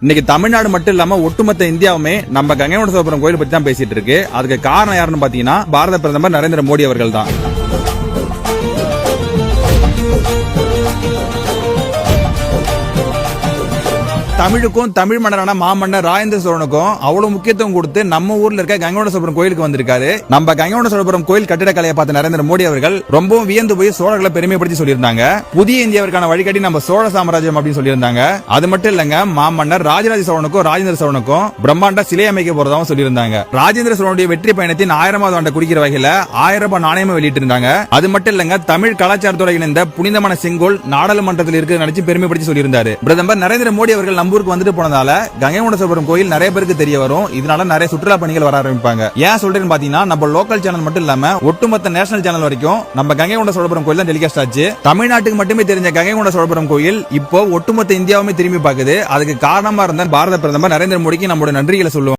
இன்னைக்கு தமிழ்நாடு மட்டும் இல்லாம ஒட்டுமொத்த இந்தியாவுமே நம்ம கங்கை கொண்ட சோழபுரம் கோயில் பத்தி தான் பேசிட்டு இருக்கு. அதுக்கு காரணம் யாருன்னு பாத்தீங்கன்னா பாரத பிரதமர் நரேந்திர மோடி அவர்கள் தான். தமிழுக்கும் தமிழ் மன்னரான மாமன்னர் ராஜேந்திர சோழனுக்கும் அவ்வளவு முக்கியத்துவம் கொடுத்து நம்ம ஊர்ல இருக்க கங்கை கொண்ட சோழபுரம் கோயிலுக்கு வந்திருக்காரு. நம்ம கங்கை கொண்ட சோழபுரம் கோயில் கட்டிடக்கலையை பார்த்த நரேந்திர மோடி அவர்கள் ரொம்பவும் வியந்து போய் சோழர்களை பெருமைப்படுத்தி சொல்லியிருந்தாங்க. புதிய இந்தியாவிற்கான வழிகாட்டி நம்ம சோழ சாம்ராஜ்யம் அப்படின்னு சொல்லியிருந்தாங்க. அது மட்டும் இல்லங்க, மாமன்னர் ராஜராஜ சோழனுக்கும் ராஜேந்திர சோழனுக்கும் பிரம்மாண்ட சிலை அமைக்க போறதாவும் சொல்லியிருந்தாங்க. ராஜேந்திர சோழனுடைய வெற்றி பயணத்தின் 1000வது ஆண்டை குறிக்கிற வகையில 1000 ரூபாய் நாணயமும் வெளியிட்டு இருந்தாங்க. அது மட்டும் இல்லங்க, தமிழ் கலாச்சாரத்தோட இணைந்த புனிதமான செங்கோல் நாடாளுமன்றத்தில் இருக்கு நினைச்சு பெருமைப்படுத்தி சொல்லியிருந்தாரு. பிரதமர் நரேந்திர மோடி அவர்கள் ஊருக்கு வந்துட்டு போனதால கங்கை கொண்ட சோழபுரம் கோயில் நிறைய பேருக்கு தெரிய வரும். இதனால நிறைய சுற்றுலா பயணிகள் வர ஆரம்பிப்பாங்க. ஏன் சொல்றேன்னு பாத்தீங்கன்னா, நம்ம லோக்கல் சேனல் மட்டும் இல்லாம ஒட்டுமொத்த நேஷனல் சேனல் வரைக்கும் நம்ம கங்கை கொண்ட சோழபுரம் கோயில் தான் டெலிகாஸ்ட் ஆச்சு. தமிழ்நாட்டுக்கு மட்டுமே தெரிஞ்ச கங்கை கொண்ட சோழபுரம் கோயில் இப்போ ஒட்டுமொத்த இந்தியாவுமே திரும்பி பாக்குது. அதுக்கு காரணமா இருந்த பாரத பிரதமர் நரேந்திர மோடிக்கு நம்மளோட நன்றிகளை சொல்லுவோம்.